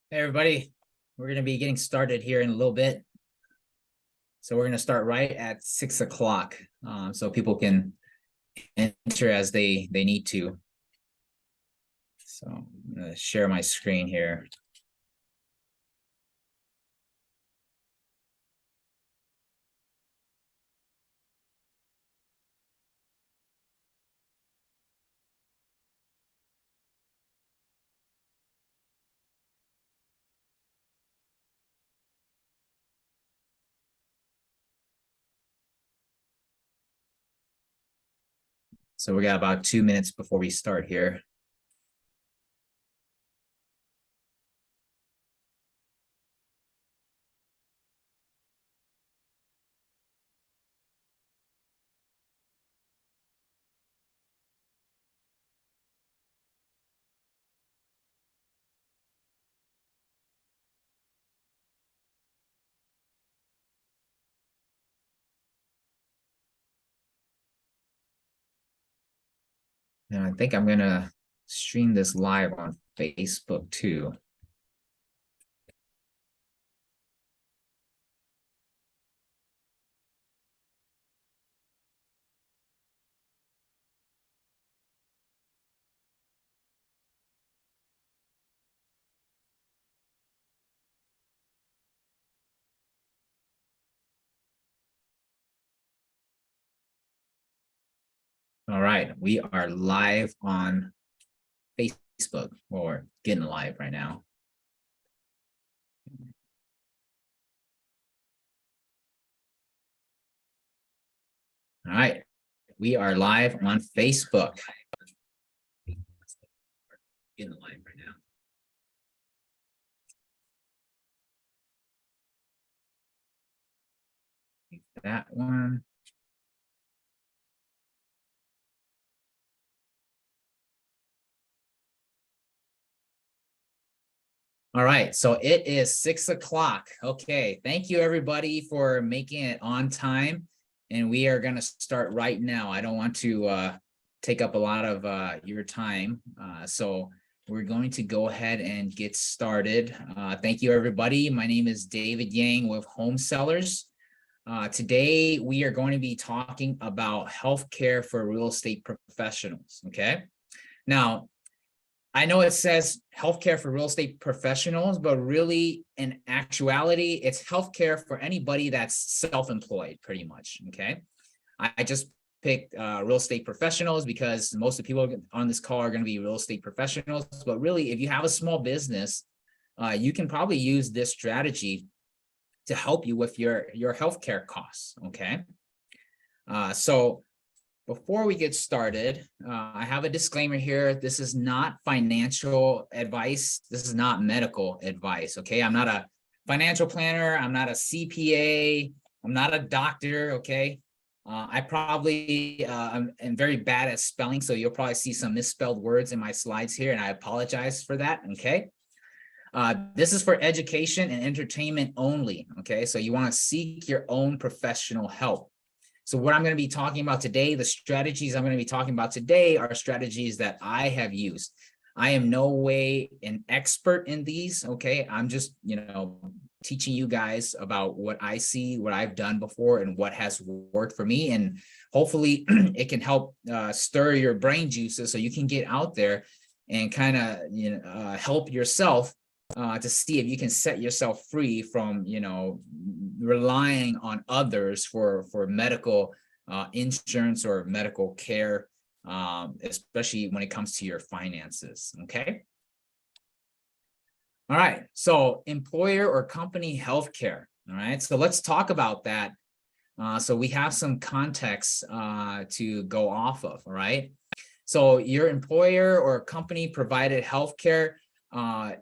Hey everybody, we're going to be getting started here in a little bit. So we're going to start right at 6 o'clock, so people can enter as they need to. So I'm going to share my screen here. So we got about 2 minutes before we start here. And I think I'm going to stream this live on Facebook too. All right, we are live on Facebook, or getting live right now. All right, we are live on Facebook. Getting live right now. That one. All right, so it is 6 o'clock. Okay, thank you everybody for making it on time. And we are going to start right now. I don't want to take up a lot of your time. So we're going to go ahead and get started. Thank you everybody. My name is David Yang with Home Sellers. Today we are going to be talking about healthcare for real estate professionals. Okay, now I know it says healthcare for real estate professionals, but really in actuality, it's healthcare for anybody that's self-employed pretty much, okay? I just picked real estate professionals because most of the people on this call are going to be real estate professionals, but really if you have a small business, you can probably use this strategy to help you with your healthcare costs, okay? So before we get started, I have a disclaimer here. This is not financial advice. This is not medical advice, okay? I'm not a financial planner. I'm not a CPA. I'm not a doctor, okay? I probably am very bad at spelling, so you'll probably see some misspelled words in my slides here, and I apologize for that, okay? This is for education and entertainment only, okay? So you want to seek your own professional help. So what I'm going to be talking about today, the strategies I'm going to be talking about today are strategies that I have used. I am no way an expert in these, okay? I'm just, teaching you guys about what I see, what I've done before, and what has worked for me. And hopefully it can help stir your brain juices so you can get out there and kind of, help yourself to see if you can set yourself free from, relying on others for medical insurance or medical care, especially when it comes to your finances, okay? All right, so employer or company healthcare, all right? So let's talk about that. So we have some context to go off of, all right? So your employer or company provided healthcare,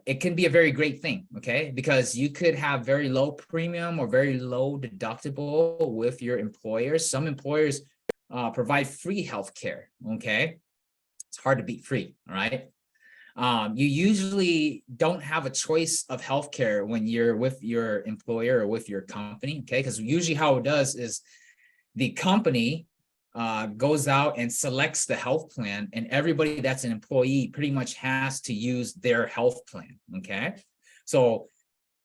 it can be a very great thing, okay? Because you could have very low premium or very low deductible with your employers. Some employers provide free healthcare, okay? It's hard to beat free, all right? You usually don't have a choice of healthcare when you're with your employer or with your company, okay? Because usually how it does is the company goes out and selects the health plan, and everybody that's an employee pretty much has to use their health plan, okay? So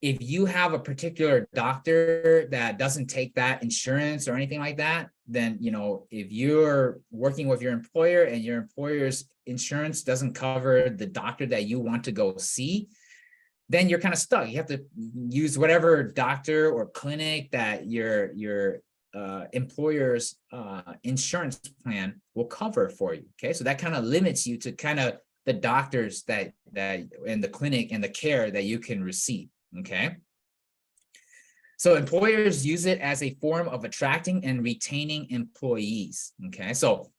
if you have a particular doctor that doesn't take that insurance or anything like that, then, if you're working with your employer and your employer's insurance doesn't cover the doctor that you want to go see, then you're kind of stuck. You have to use whatever doctor or clinic that your employer's insurance plan will cover for you. Okay, so that kind of limits you to kind of the doctors that and the clinic and the care that you can receive. Okay, so employers use it as a form of attracting and retaining employees. Okay, so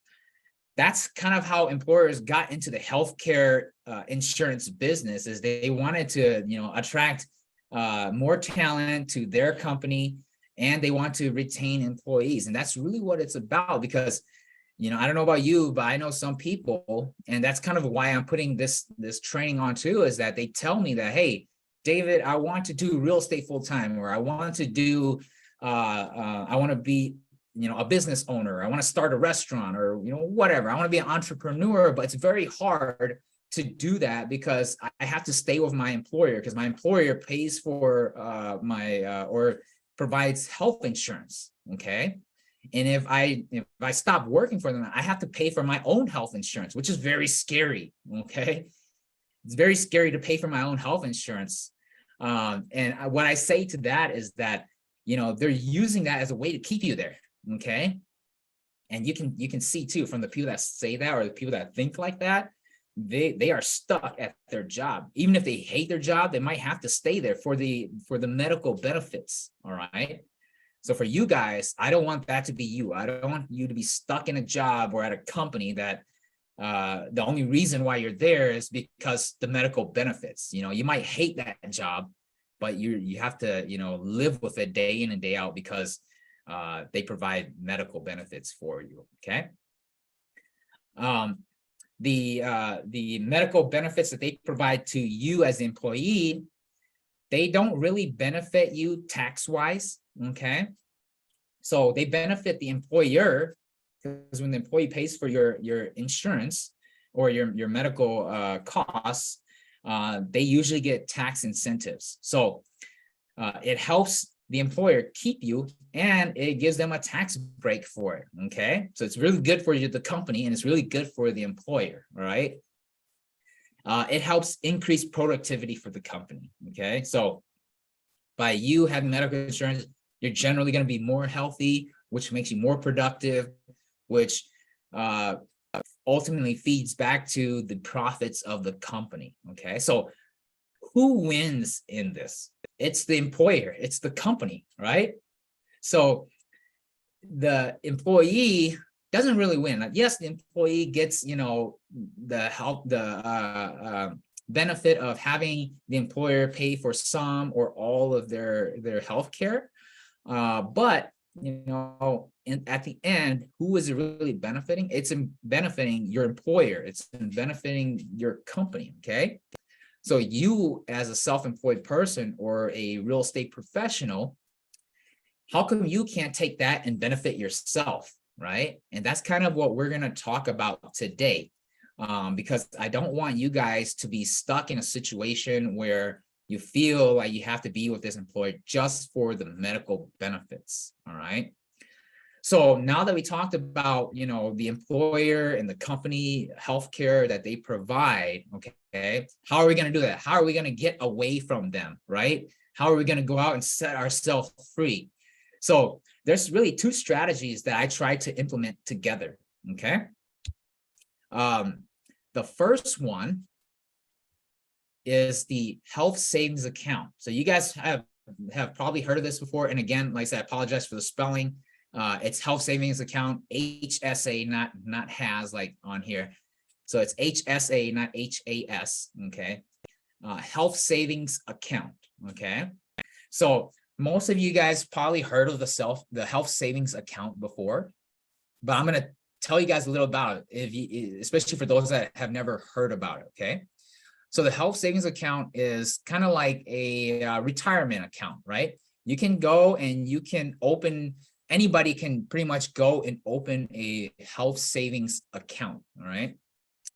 that's kind of how employers got into the healthcare insurance business, is they wanted to, attract more talent to their company, and they want to retain employees. And that's really what it's about, because, I don't know about you, but I know some people, and that's kind of why I'm putting this training on too, is that they tell me that, hey, David, I want to do real estate full time, or I want to do, I want to be, a business owner. I want to start a restaurant, or, whatever. I want to be an entrepreneur, but it's very hard to do that because I have to stay with my employer, because my employer pays for or provides health insurance. Okay. And if I stop working for them, I have to pay for my own health insurance, which is very scary. Okay. It's very scary to pay for my own health insurance. And what I say to that is that, they're using that as a way to keep you there. Okay. And you can see too, from the people that say that, or the people that think like that, they are stuck at their job. Even if they hate their job, they might have to stay there for the medical benefits. All right. So for you guys, I don't want that to be you. I don't want you to be stuck in a job or at a company that the only reason why you're there is because the medical benefits. You might hate that job, but you have to, live with it day in and day out, because they provide medical benefits for you. Okay. The medical benefits that they provide to you as an employee, they don't really benefit you tax-wise. Okay. So they benefit the employer, because when the employee pays for your insurance or your medical costs, they usually get tax incentives. So it helps the employer keep you, and it gives them a tax break for it. Okay. So it's really good for you, the company, and it's really good for the employer. All right. It helps increase productivity for the company. Okay. So by you having medical insurance, you're generally going to be more healthy, which makes you more productive, which ultimately feeds back to the profits of the company. Okay. So who wins in this? It's the employer, it's the company, right? So the employee doesn't really win. Yes, the employee gets, the benefit of having the employer pay for some or all of their health care. But, at the end, who is it really benefiting? It's benefiting your employer. It's benefiting your company. Okay. So you, as a self-employed person or a real estate professional, how come you can't take that and benefit yourself, right? And that's kind of what we're going to talk about today, because I don't want you guys to be stuck in a situation where you feel like you have to be with this employer just for the medical benefits. All right. So now that we talked about, the employer and the company healthcare that they provide, okay, how are we going to do that? How are we going to get away from them, right? How are we going to go out and set ourselves free? So there's really two strategies that I try to implement together, okay? The first one is the health savings account. So you guys have probably heard of this before. And again, like I said, I apologize for the spelling. It's health savings account, HSA, not has like on here. So it's HSA, not HAS. Okay. Health savings account. Okay. So most of you guys probably heard of the health savings account before, but I'm going to tell you guys a little about it, especially for those that have never heard about it. Okay. So the health savings account is kind of like a retirement account, right? You can go and you can anybody can pretty much go and open a health savings account. All right.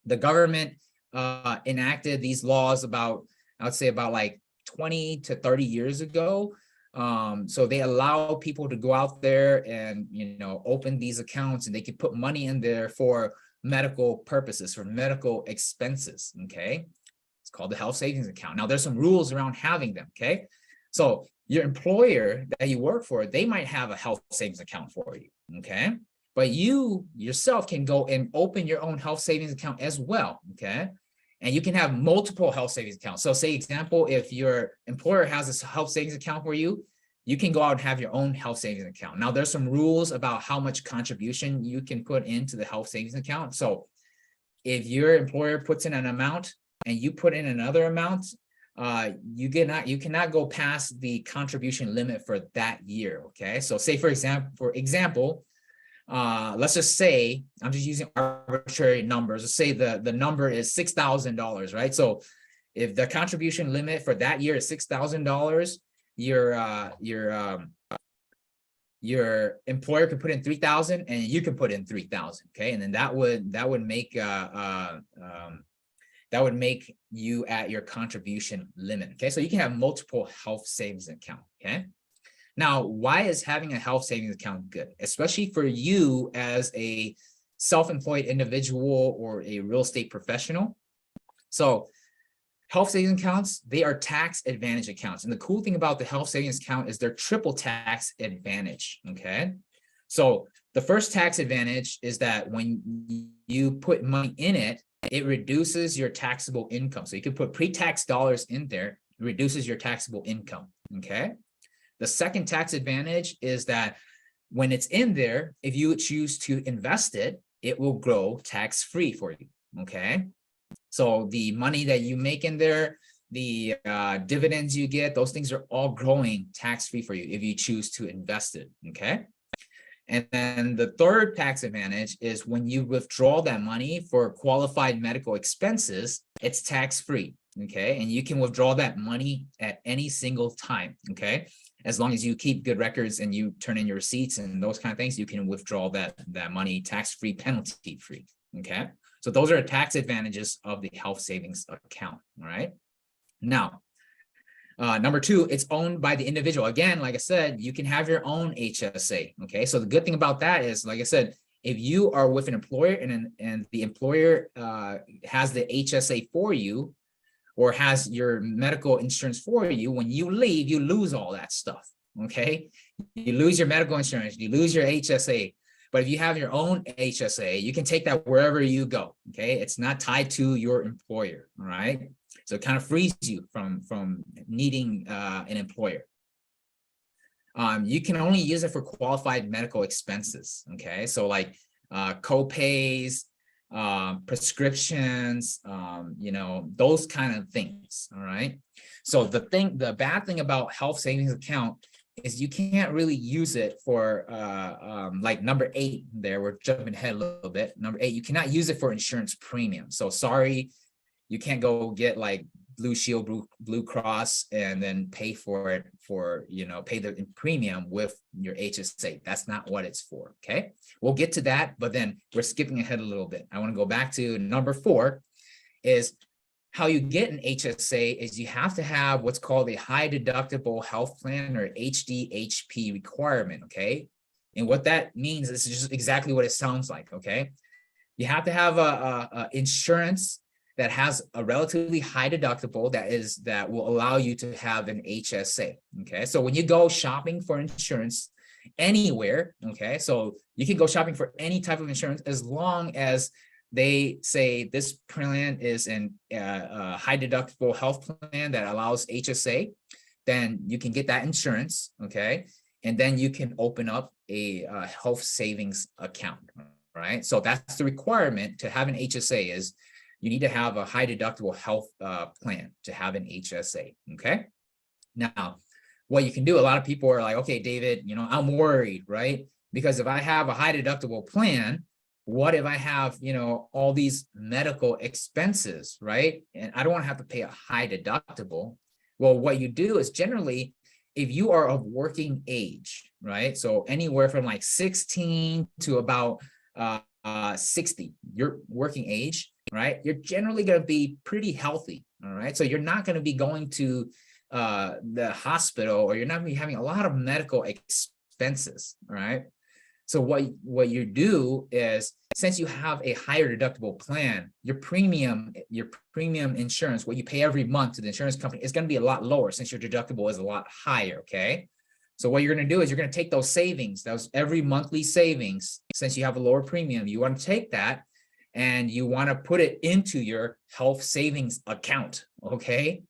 The government enacted these laws about, I would say about like 20 to 30 years ago. So they allow people to go out there and, open these accounts, and they can put money in there for medical purposes, for medical expenses. Okay. It's called the health savings account. Now there's some rules around having them. Okay. So your employer that you work for, they might have a health savings account for you. Okay. But you yourself can go and open your own health savings account as well. Okay. And you can have multiple health savings accounts. So say example, if your employer has a health savings account for you, you can go out and have your own health savings account. Now there's some rules about how much contribution you can put into the health savings account. So if your employer puts in an amount and you put in another amount, you cannot go past the contribution limit for that year. Okay. So say for example, let's just say, I'm just using arbitrary numbers. Let's say the number is $6,000, right? So if the contribution limit for that year is $6,000, your employer could put in 3,000 and you can put in 3,000. Okay. And then that would make you at your contribution limit. Okay. So you can have multiple health savings account. Okay. Now, why is having a health savings account good, especially for you as a self-employed individual or a real estate professional? So health savings accounts, they are tax advantage accounts. And the cool thing about the health savings account is they're triple tax advantage. Okay. So the first tax advantage is that when you put money in it, it reduces your taxable income. So you can put pre-tax dollars in there, it reduces your taxable income. Okay. The second tax advantage is that when it's in there, if you choose to invest it, it will grow tax-free for you. Okay. So the money that you make in there, the dividends you get, those things are all growing tax-free for you if you choose to invest it. Okay. And then the third tax advantage is when you withdraw that money for qualified medical expenses, it's tax-free. Okay. And you can withdraw that money at any single time. Okay. As long as you keep good records and you turn in your receipts and those kind of things, you can withdraw that money tax-free, penalty-free. Okay. So those are tax advantages of the health savings account. All right. Now, number two, it's owned by the individual. Again, like I said, you can have your own HSA. Okay. So the good thing about that is, like I said, if you are with an employer and the employer has the HSA for you, or has your medical insurance for you, when you leave, you lose all that stuff. Okay. You lose your medical insurance, you lose your HSA. But if you have your own HSA, you can take that wherever you go. Okay. It's not tied to your employer. All right. So it kind of frees you from needing an employer. You can only use it for qualified medical expenses. Okay. So like co-pays, prescriptions, those kind of things. All right. So the bad thing about health savings account is you can't really use it for like number 8 there. We're jumping ahead a little bit. Number 8, you cannot use it for insurance premium. So sorry, you can't go get like Blue Shield, Blue Cross, and then pay for it pay the premium with your HSA. That's not what it's for. Okay. We'll get to that, but then we're skipping ahead a little bit. I want to go back to number 4 is how you get an HSA is you have to have what's called a high deductible health plan, or HDHP requirement. Okay. And what that means is just exactly what it sounds like. Okay. You have to have a insurance that has a relatively high deductible that will allow you to have an HSA. Okay. So when you go shopping for insurance anywhere, okay, so you can go shopping for any type of insurance as long as they say this plan is a high deductible health plan that allows HSA, then you can get that insurance. Okay. And then you can open up a health savings account. Right. So that's the requirement to have an HSA is you need to have a high deductible health plan to have an HSA. Okay. Now, what you can do, a lot of people are like, okay, David, I'm worried, right? Because if I have a high deductible plan, what if I have, all these medical expenses, right? And I don't want to have to pay a high deductible. Well, what you do is generally, if you are of working age, right? So anywhere from like 16 to about 60, your working age, right? You're generally going to be pretty healthy. All right. So you're not going to be going to the hospital, or you're not going to be having a lot of medical expenses, all right? So what you do is, since you have a higher deductible plan, your premium insurance, what you pay every month to the insurance company, is going to be a lot lower since your deductible is a lot higher, okay? So what you're going to do is you're going to take those savings, those every monthly savings, since you have a lower premium, you want to take that and you want to put it into your health savings account, okay?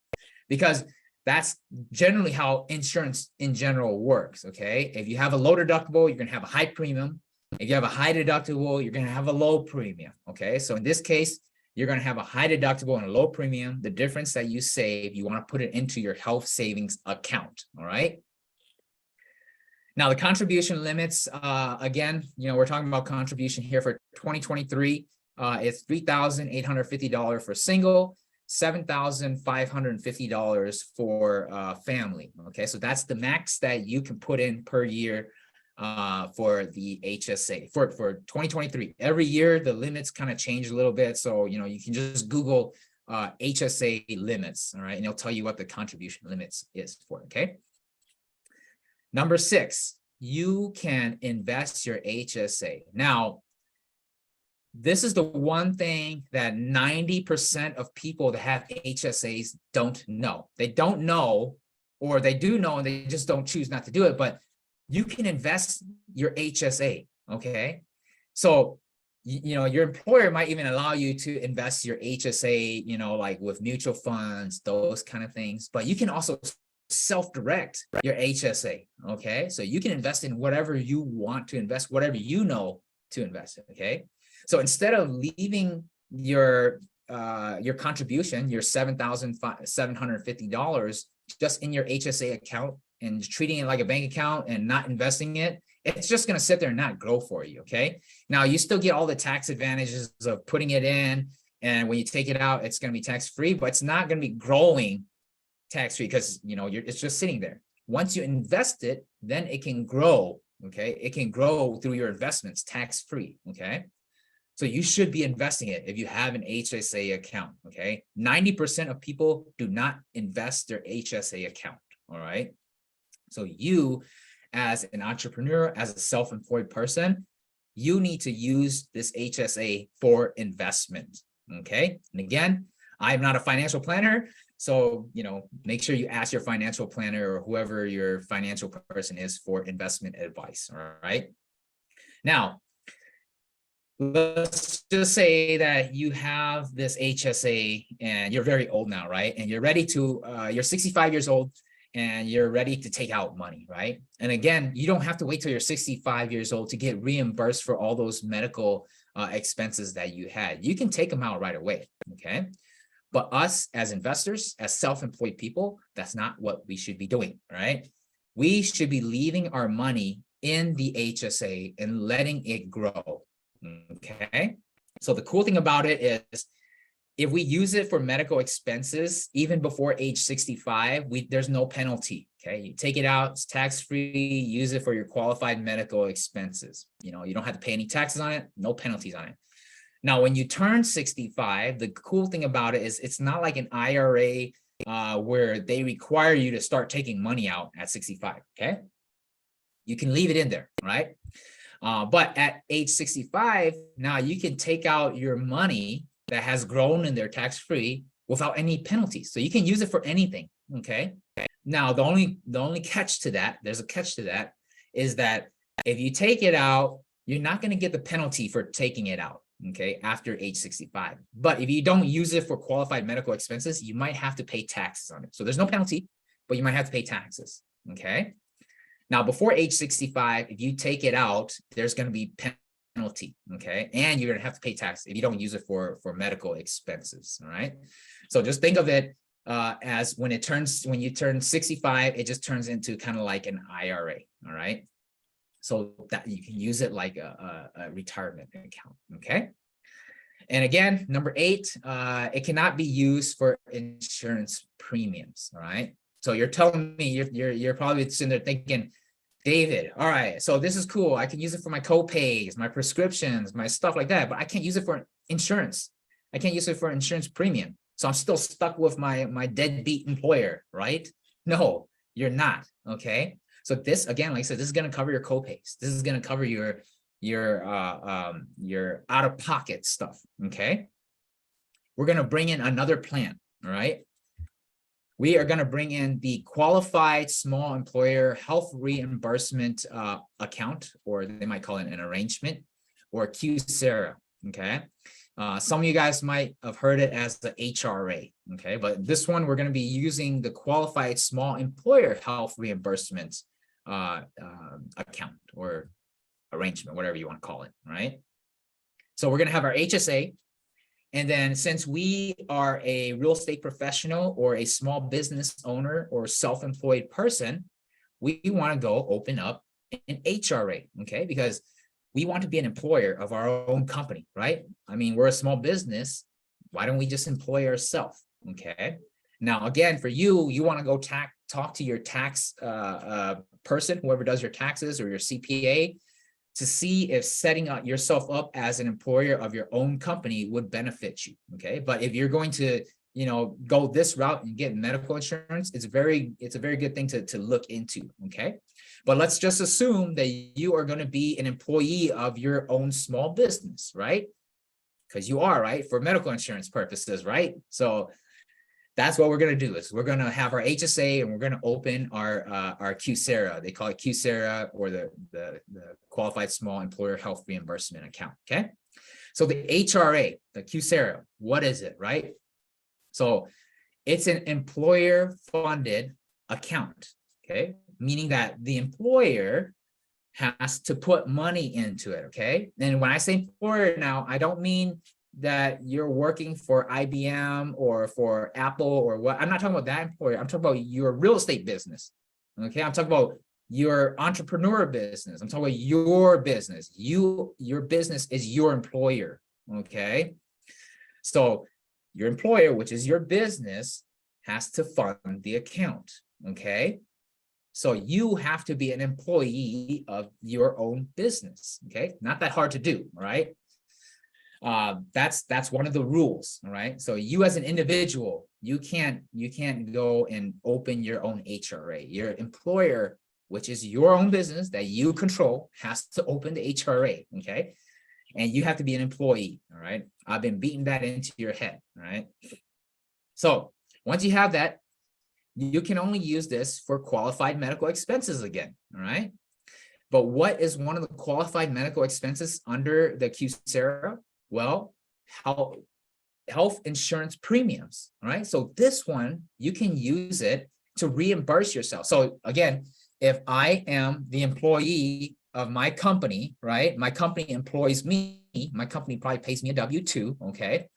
Because that's generally how insurance in general works, okay? If you have a low deductible, you're going to have a high premium. If you have a high deductible, you're going to have a low premium, okay? So in this case, you're going to have a high deductible and a low premium. The difference that you save, you want to put it into your health savings account, all right? Now, the contribution limits, again, we're talking about contribution here for 2023. It's $3,850 for single, $7,550 for family. Okay, so that's the max that you can put in per year for the HSA for 2023. Every year the limits kind of change a little bit, so you can just Google HSA limits, all right, and it'll tell you what the contribution limits is for. Okay. Number 6, you can invest your HSA. Now, this is the one thing that 90% of people that have HSAs don't know. They don't know, or they do know and they just don't choose not to do it, but you can invest your HSA, okay? So, your employer might even allow you to invest your HSA, like with mutual funds, those kind of things, but you can also self-direct your HSA, okay? So you can invest in whatever you want to invest, whatever you know to invest in, okay? So instead of leaving your contribution, your $7,750 just in your HSA account and treating it like a bank account and not investing it, it's just going to sit there and not grow for you, okay? Now, you still get all the tax advantages of putting it in, and when you take it out, it's going to be tax-free, but it's not going to be growing tax-free because, it's just sitting there. Once you invest it, then it can grow, okay? It can grow through your investments tax-free, okay? So you should be investing it if you have an HSA account, okay? 90% of people do not invest their HSA account, all right? So you, as an entrepreneur, as a self-employed person, you need to use this HSA for investment, okay? And again, I'm not a financial planner, so, make sure you ask your financial planner or whoever your financial person is for investment advice, all right? Now, let's just say that you have this HSA and you're very old now, right? And you're ready to, you're 65 years old and you're ready to take out money, right? And again, you don't have to wait till you're 65 years old to get reimbursed for all those medical expenses that you had. You can take them out right away, okay? But us as investors, as self-employed people, that's not what we should be doing, right? We should be leaving our money in the HSA and letting it grow, okay? So the cool thing about it is, if we use it for medical expenses, even before age 65, there's no penalty, okay? You take it out, it's tax-free, use it for your qualified medical expenses. You don't have to pay any taxes on it, no penalties on it. Now, when you turn 65, the cool thing about it is it's not like an IRA where they require you to start taking money out at 65, okay? You can leave it in there, right? But at age 65, now you can take out your money that has grown in there tax-free without any penalties. So you can use it for anything, okay? Now, the only catch to that, there's a catch to that, is that if you take it out, you're not going to get the penalty for taking it out, okay, after age 65. But if you don't use it for qualified medical expenses, you might have to pay taxes on it. So there's no penalty, but you might have to pay taxes, okay? Now, before age 65, if you take it out, there's going to be penalty, okay? And you're going to have to pay tax if you don't use it for medical expenses, all right? So just think of it as when you turn 65, it just turns into kind of like an IRA, all right? So that you can use it like a retirement account, okay? And again, number 8, it cannot be used for insurance premiums, all right? So you're telling me, you're probably sitting there thinking, David, all right, so this is cool. I can use it for my co-pays, my prescriptions, my stuff like that, but I can't use it for insurance. I can't use it for insurance premium. So I'm still stuck with my deadbeat employer, right? No, you're not. Okay. So this, again, like I said, this is going to cover your co-pays. This is going to cover your out-of-pocket stuff. Okay. We're going to bring in another plan. All right. We are going to bring in the qualified small employer health reimbursement account, or they might call it an arrangement, or QSEHRA. Okay. Some of you guys might have heard it as the HRA. Okay. But this one, we're going to be using the qualified small employer health reimbursement account or arrangement, whatever you want to call it. Right. So we're going to have our HSA. And then since we are a real estate professional or a small business owner or self-employed person, we want to go open up an HRA, okay? Because we want to be an employer of our own company, right? I mean, we're a small business. Why don't we just employ ourselves, okay? Now, again, for you, you want to go talk to your tax person, whoever does your taxes, or your CPA, to see if setting up yourself up as an employer of your own company would benefit you. Okay. But if you're going to, go this route and get medical insurance, it's a very good thing to look into. Okay. But let's just assume that you are going to be an employee of your own small business, right? Because you are, right? For medical insurance purposes, right? So that's what we're going to do is we're going to have our HSA and we're going to open our QSEHRA. They call it QSEHRA, or the Qualified Small Employer Health Reimbursement Account. Okay. So the HRA, the QSEHRA, what is it, right? So it's an employer funded account. Okay. Meaning that the employer has to put money into it. Okay. And when I say employer now, I don't mean that you're working for IBM or for Apple or what. I'm not talking about that employer. I'm talking about your real estate business. Okay. I'm talking about your entrepreneur business. I'm talking about your business. Your business is your employer. Okay. So your employer, which is your business, has to fund the account. Okay. So you have to be an employee of your own business. Okay. Not that hard to do, right? That's one of the rules. All right. So you as an individual, you can't go and open your own HRA. Your employer, which is your own business that you control, has to open the HRA. Okay. And you have to be an employee. All right. I've been beating that into your head. All right. So once you have that, you can only use this for qualified medical expenses again. All right. But what is one of the qualified medical expenses under the QSEHRA? Well, health insurance premiums, all right? So this one, you can use it to reimburse yourself. So again, if I am the employee of my company, right? My company employs me, my company probably pays me a W-2, okay?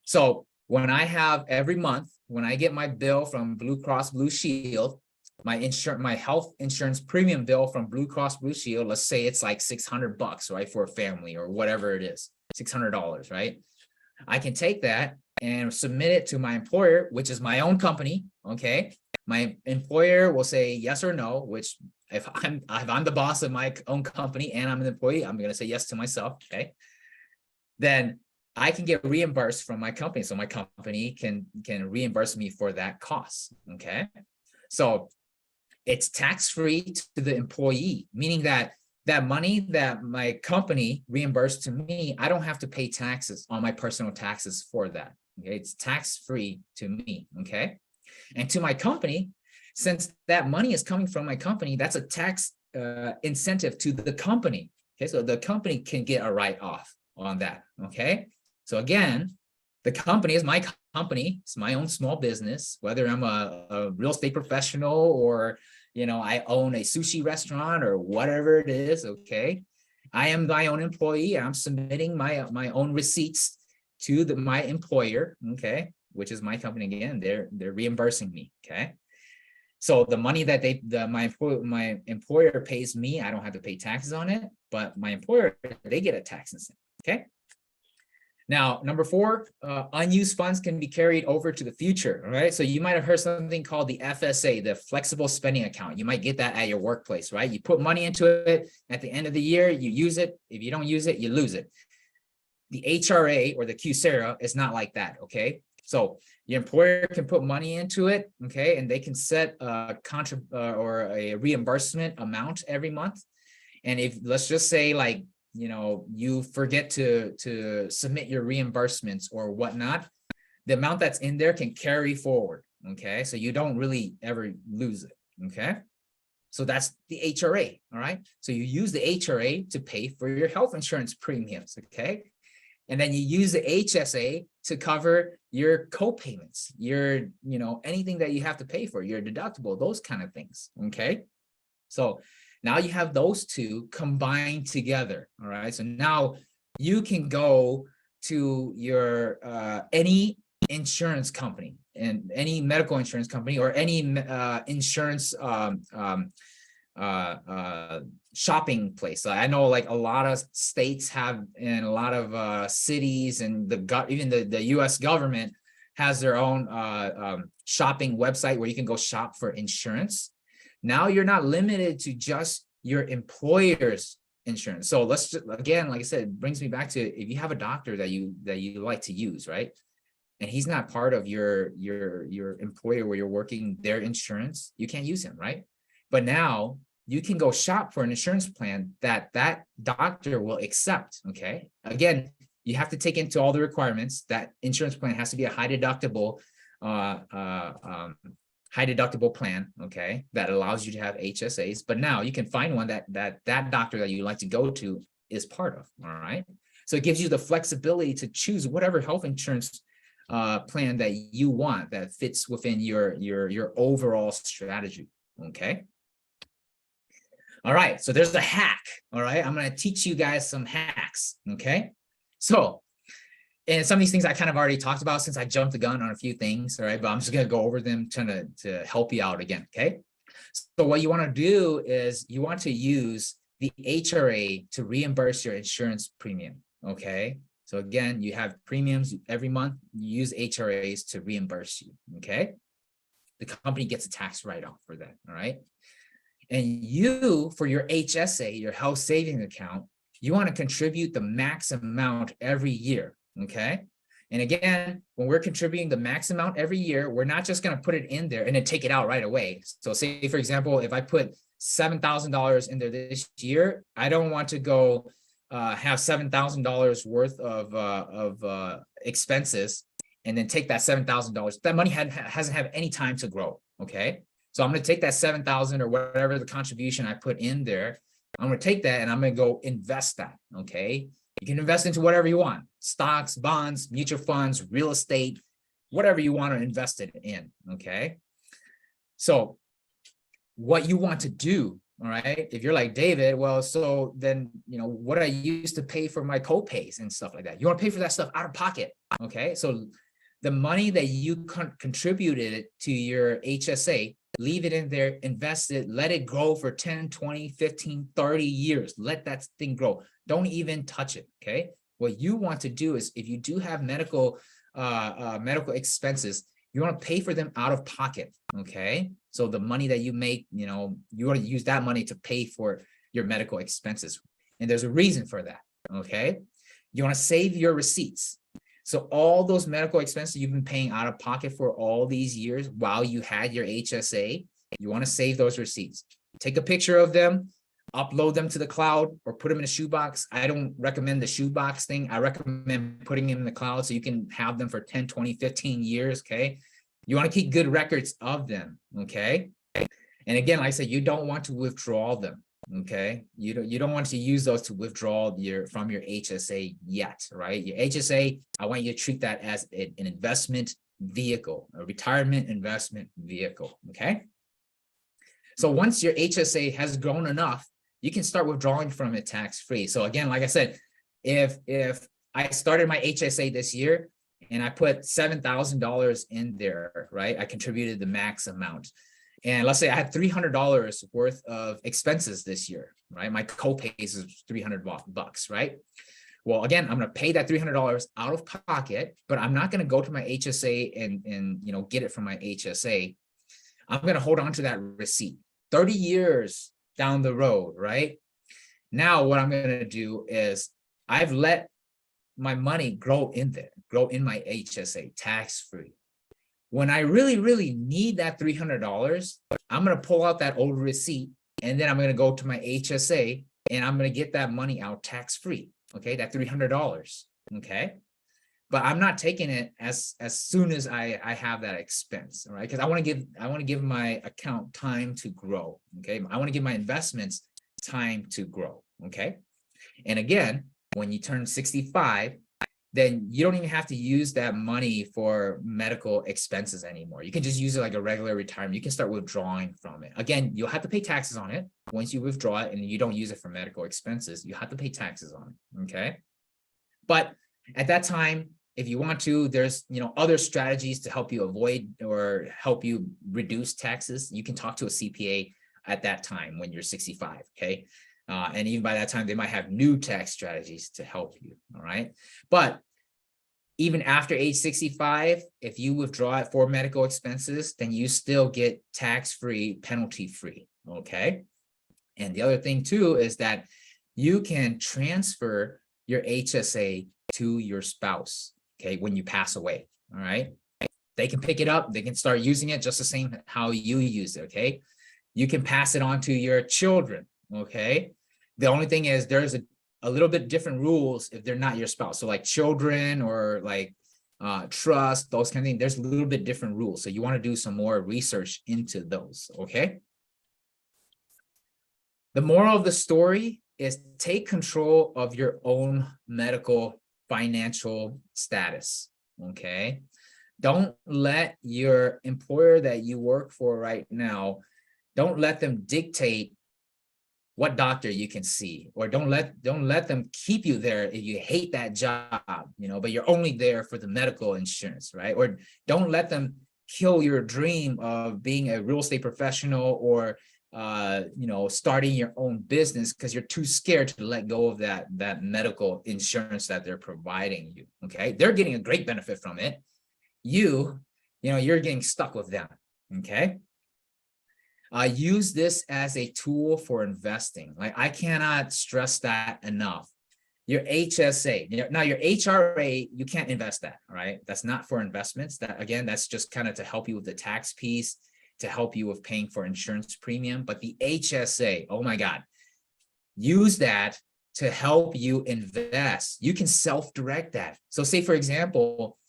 So when I have every month, when I get my bill from Blue Cross Blue Shield, my health insurance premium bill from Blue Cross Blue Shield, let's say it's like $600, right? For a family or whatever it is. $600, right? I can take that and submit it to my employer, which is my own company. Okay. My employer will say yes or no, which if I'm the boss of my own company and I'm an employee, I'm going to say yes to myself. Okay. Then I can get reimbursed from my company. So my company can reimburse me for that cost. Okay. So it's tax-free to the employee, meaning that money that my company reimbursed to me, I don't have to pay taxes on my personal taxes for that. Okay. It's tax-free to me. Okay. And to my company, since that money is coming from my company, that's a tax incentive to the company. Okay. So the company can get a write-off on that. Okay. So again, the company is my company. It's my own small business, whether I'm a real estate professional or I own a sushi restaurant or whatever it is. Okay. I am my own employee. I'm submitting my own receipts to my employer. Okay. Which is my company again. They're reimbursing me. Okay. So the money that my employer pays me, I don't have to pay taxes on it, but my employer, they get a tax incentive. Okay. Now, number 4, unused funds can be carried over to the future, all right? So you might have heard something called the FSA, the flexible spending account. You might get that at your workplace, right? You put money into it. At the end of the year, you use it. If you don't use it, you lose it. The HRA or the QSEHRA is not like that, okay? So your employer can put money into it, okay, and they can set a or a reimbursement amount every month. And if, let's just say, like, you forget to submit your reimbursements or whatnot, the amount that's in there can carry forward, okay? So you don't really ever lose it, okay? So that's the HRA, all right? So you use the HRA to pay for your health insurance premiums, okay? And then you use the HSA to cover your co-payments, your, anything that you have to pay for, your deductible, those kind of things, okay? So now you have those two combined together, all right? So now you can go to your any insurance company and any medical insurance company or any insurance shopping place. I know like a lot of states have, and a lot of cities, and even the US government has their own shopping website where you can go shop for insurance. Now you're not limited to just your employer's insurance. So let's just, again, like I said, it brings me back to, if you have a doctor that you like to use, right? And he's not part of your employer where you're working, their insurance, you can't use him, right? But now you can go shop for an insurance plan that doctor will accept, okay? Again, you have to take into all the requirements. That insurance plan has to be a high deductible plan, okay, that allows you to have HSAs. But now you can find one that doctor that you like to go to is part of, all right? So it gives you the flexibility to choose whatever health insurance plan that you want that fits within your overall strategy, okay? All right, so there's a hack, all right? I'm gonna teach you guys some hacks, okay? So, and some of these things I kind of already talked about since I jumped the gun on a few things, all right? But I'm just gonna go over them trying to help you out again, okay? So what you wanna do is you want to use the HRA to reimburse your insurance premium, okay? So again, you have premiums every month, you use HRAs to reimburse you, okay? The company gets a tax write-off for that, all right? And you, for your HSA, your health savings account, you want to contribute the max amount every year, okay? And again, when we're contributing the max amount every year, we're not just going to put it in there and then take it out right away. So say, for example, if I put $7,000 in there this year, I don't want to go have $7,000 worth of expenses and then take that $7,000. That money hasn't had any time to grow, okay? So I'm going to take that 7,000 or whatever the contribution I put in there. I'm going to take that and I'm going to go invest that. Okay. You can invest into whatever you want: stocks, bonds, mutual funds, real estate, whatever you want to invest it in. Okay. So what you want to do, all right, if you're like David, well, so then, what I used to pay for my co-pays and stuff like that, you want to pay for that stuff out of pocket. Okay. So the money that you contributed to your HSA, leave it in there, invest it, let it grow for 10, 20, 15, 30 years. Let that thing grow. Don't even touch it, okay? What you want to do is, if you do have medical expenses, you want to pay for them out of pocket, okay? So the money that you make, you want to use that money to pay for your medical expenses. And there's a reason for that, okay? You want to save your receipts. So all those medical expenses you've been paying out of pocket for all these years while you had your HSA, you want to save those receipts. Take a picture of them, upload them to the cloud, or put them in a shoebox. I don't recommend the shoebox thing. I recommend putting them in the cloud so you can have them for 10, 20, 15 years, okay? You want to keep good records of them, okay? And again, like I said, you don't want to withdraw them. Okay, you don't want to use those to withdraw from your HSA yet, right? Your HSA, I want you to treat that as an investment vehicle, a retirement investment vehicle. Okay. So once your HSA has grown enough, you can start withdrawing from it tax-free. So again, like I said, if I started my HSA this year and I put $7,000 in there, right? I contributed the max amount. And let's say I had $300 worth of expenses this year, right? My co-pays is $300, right? Well, again, I'm going to pay that $300 out of pocket, but I'm not going to go to my HSA and get it from my HSA. I'm going to hold on to that receipt 30 years down the road, right? Now, what I'm going to do is I've let my money grow in there. grow in my HSA tax-free. When I really need that $300, I'm going to pull out that old receipt, and then I'm going to go to my HSA and I'm going to get that money out tax-free. Okay, that $300. Okay. But I'm not taking it as soon as I have that expense, all right? Because I want to give my account time to grow. Okay. I want to give my investments time to grow. Okay. And again, when you turn 65, then you don't even have to use that money for medical expenses anymore. You can just use it like a regular retirement. You can start withdrawing from it. Again, you'll have to pay taxes on it. Once you withdraw it and you don't use it for medical expenses, you have to pay taxes on it, okay? But at that time, if you want to, there's other strategies to help you avoid or help you reduce taxes. You can talk to a CPA at that time when you're 65, okay? And even by that time, they might have new tax strategies to help you, all right? But even after age 65, if you withdraw it for medical expenses, then you still get tax-free, penalty-free, okay? And the other thing too is that you can transfer your HSA to your spouse, okay, when you pass away, all right? They can pick it up, they can start using it just the same how you use it, okay? You can pass it on to your children, okay? The only thing is there's a little bit different rules if they're not your spouse. So like children or like trust, those kind of things, there's a little bit different rules. So you want to do some more research into those, okay? The moral of the story is take control of your own medical financial status, okay? Don't let your employer that you work for right now, don't let them dictate what doctor you can see, or don't let them keep you there if you hate that job, but you're only there for the medical insurance, right? Or don't let them kill your dream of being a real estate professional or starting your own business because you're too scared to let go of that medical insurance that they're providing you. Okay, they're getting a great benefit from it. You're getting stuck with them. Okay. Use this as a tool for investing. Like, I cannot stress that enough. Your HSA, now your HRA, you can't invest that, all right? That's not for investments. That, again, that's just kind of to help you with the tax piece, to help you with paying for insurance premium. But the HSA, oh my God, use that to help you invest. You can self-direct that. So say, for example,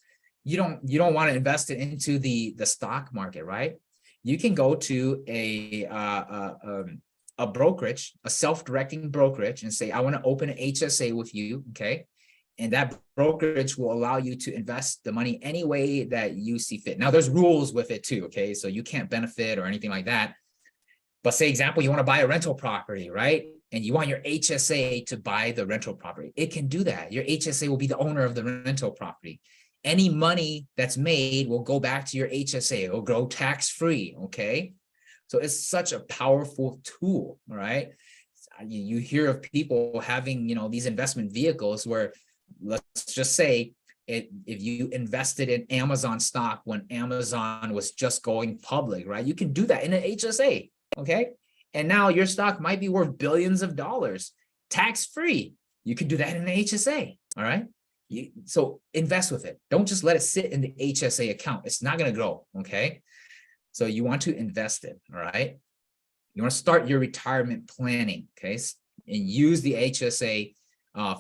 you don't want to invest it into the stock market, right? You can go to a brokerage, a self-directing brokerage, and say, I want to open an HSA with you, okay? And that brokerage will allow you to invest the money any way that you see fit. Now, there's rules with it too, okay? So you can't benefit or anything like that. But say, example, you want to buy a rental property, right? And you want your HSA to buy the rental property. It can do that. Your HSA will be the owner of the rental property. Any money that's made will go back to your HSA. It will go tax-free, okay? So it's such a powerful tool, all right? You hear of people having, these investment vehicles where, let's just say, if you invested in Amazon stock when Amazon was just going public, right? You can do that in an HSA, okay? And now your stock might be worth billions of dollars, tax-free. You can do that in an HSA, all right? So invest with it. Don't just let it sit in the HSA account. It's not going to grow, okay? So you want to invest it, all right? You want to start your retirement planning, okay? And use the HSA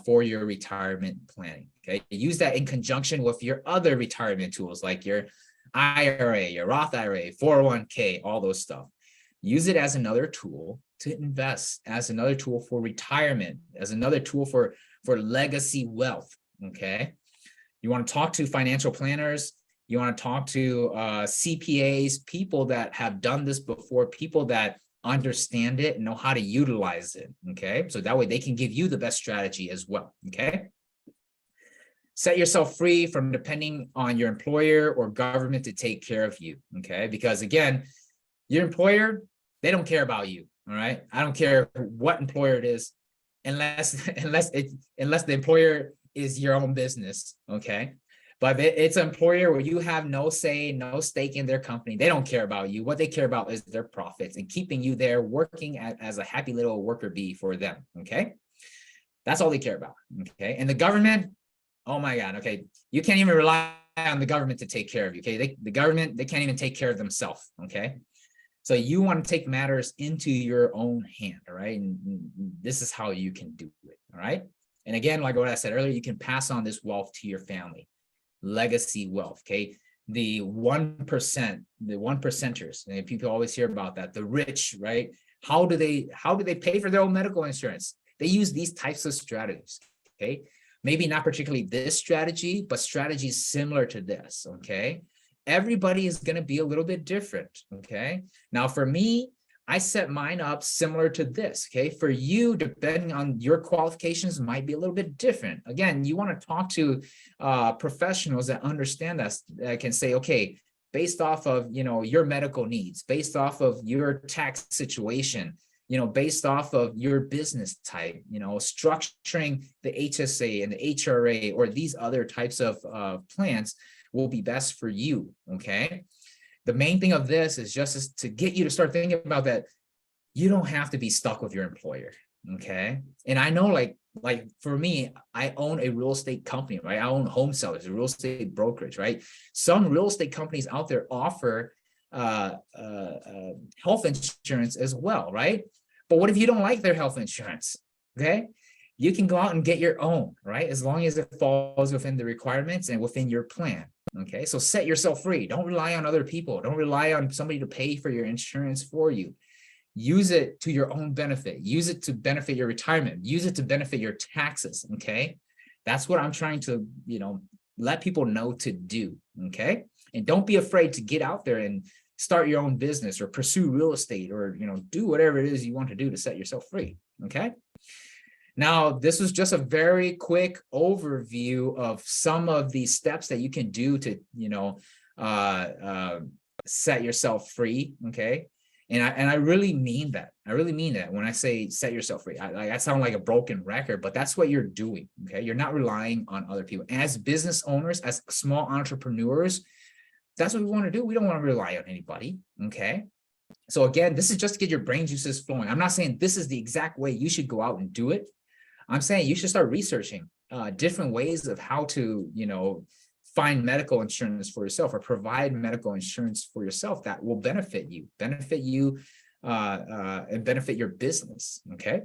for your retirement planning, okay? Use that in conjunction with your other retirement tools like your IRA, your Roth IRA, 401k, all those stuff. Use it as another tool to invest, as another tool for retirement, as another tool for legacy wealth. Okay, you want to talk to financial planners, you want to talk to CPAs, people that have done this before, people that understand it and know how to utilize it. Okay, so that way they can give you the best strategy as well. Okay, set yourself free from depending on your employer or government to take care of you. Okay, because again, your employer, they don't care about you. All right, I don't care what employer it is, unless the employer is your own business, okay? But it's an employer where you have no say, no stake in their company. They don't care about you. What they care about is their profits and keeping you there working as a happy little worker bee for them, okay? That's all they care about, okay? And the government, Oh my God. Okay. You can't even rely on the government to take care of you. Okay. The government, they can't even take care of themselves. Okay. So you want to take matters into your own hand. All right. And this is how you can do it. All right. And again, like what I said earlier, you can pass on this wealth to your family, legacy wealth. Okay. The 1%, the 1%ers, and people always hear about that, the rich, right? How do they pay for their own medical insurance? They use these types of strategies. Okay. Maybe not particularly this strategy, but strategies similar to this. Okay. Everybody is going to be a little bit different. Okay. Now, for me, I set mine up similar to this. Okay. For you, depending on your qualifications, might be a little bit different. Again, you want to talk to professionals that understand that can say, okay, based off of, your medical needs, based off of your tax situation, based off of your business type, structuring the HSA and the HRA or these other types of plans will be best for you. Okay. The main thing of this is just to get you to start thinking about that. You don't have to be stuck with your employer. Okay. And I know like for me, I own a real estate company, right? I own home sellers, a real estate brokerage, right? Some real estate companies out there offer health insurance as well, right? But what if you don't like their health insurance? Okay. You can go out and get your own, right? As long as it falls within the requirements and within your plan. Okay. So set yourself free. Don't rely on other people. Don't rely on somebody to pay for your insurance for you. Use it to your own benefit. Use it to benefit your retirement. Use it to benefit your taxes. Okay. That's what I'm trying to, let people know to do. Okay. And don't be afraid to get out there and start your own business or pursue real estate or, do whatever it is you want to do to set yourself free. Okay. Now, this was just a very quick overview of some of the steps that you can do to, set yourself free. Okay. And I really mean that. I really mean that when I say set yourself free. I sound like a broken record, but that's what you're doing. Okay. You're not relying on other people. As business owners, as small entrepreneurs, that's what we want to do. We don't want to rely on anybody. Okay. So again, this is just to get your brain juices flowing. I'm not saying this is the exact way you should go out and do it. I'm saying you should start researching different ways of how to, find medical insurance for yourself or provide medical insurance for yourself that will benefit you, and benefit your business. Okay.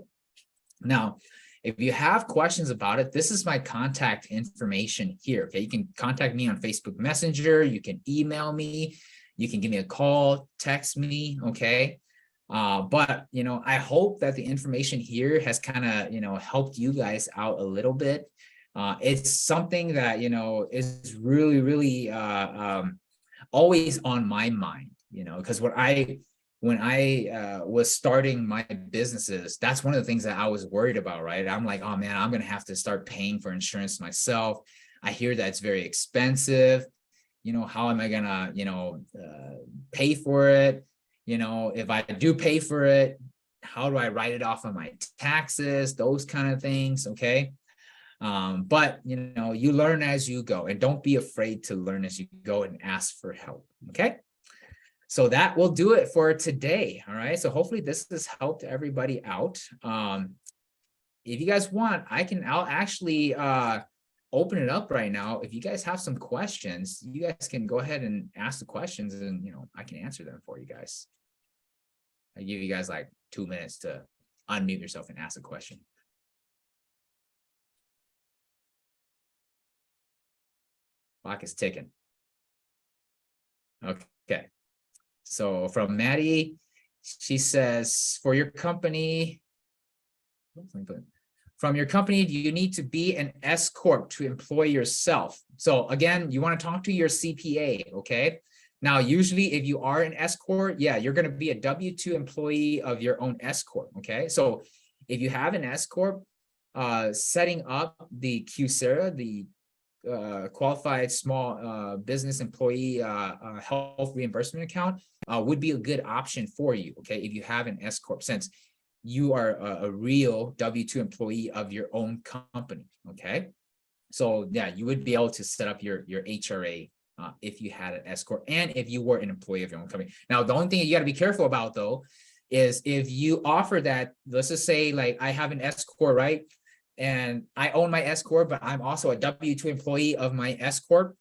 Now, if you have questions about it, this is my contact information here. Okay. You can contact me on Facebook Messenger. You can email me. You can give me a call, text me. Okay. But, I hope that the information here has kind of, helped you guys out a little bit. It's something that, is really, really always on my mind, because when I was starting my businesses, that's one of the things that I was worried about, right? I'm like, oh man, I'm going to have to start paying for insurance myself. I hear that it's very expensive. How am I going to, pay for it? If I do pay for it, how do I write it off on my taxes? Those kind of things. Okay. But you learn as you go, and don't be afraid to learn as you go and ask for help. Okay. So that will do it for today. All right. So hopefully this has helped everybody out. If you guys want, I'll actually open it up right now. If you guys have some questions, you guys can go ahead and ask the questions, and I can answer them for you guys. I give you guys like 2 minutes to unmute yourself and ask a question. Clock is ticking. Okay. So from Maddie, she says, for your company, do you need to be an S Corp to employ yourself? So again, you want to talk to your CPA, okay? Now, usually if you are an S Corp, yeah, you're going to be a W-2 employee of your own S Corp, okay? So if you have an S Corp, setting up the QSEHRA, the qualified small business employee health reimbursement account would be a good option for you, okay? If you have an S Corp, since you are a real W-2 employee of your own company, okay? So yeah, you would be able to set up your HRA if you had an S Corp and if you were an employee of your own company. Now, the only thing you got to be careful about though is if you offer that, let's just say like I have an S Corp, right? and I own my S Corp, but I'm also a W-2 employee of my S Corp.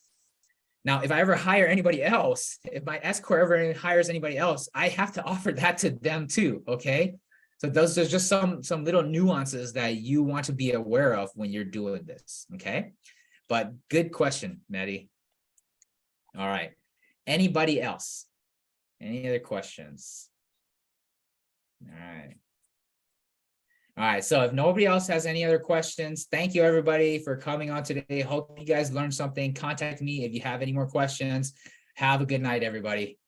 Now, if I ever hire anybody else, if my S Corp ever hires anybody else, I have to offer that to them too, okay? So those are just some little nuances that you want to be aware of when you're doing this, okay? But good question, Maddie. All right. Anybody else? Any other questions? All right. All right, so if nobody else has any other questions, thank you everybody for coming on today. Hope you guys learned something. Contact me if you have any more questions. Have a good night, everybody.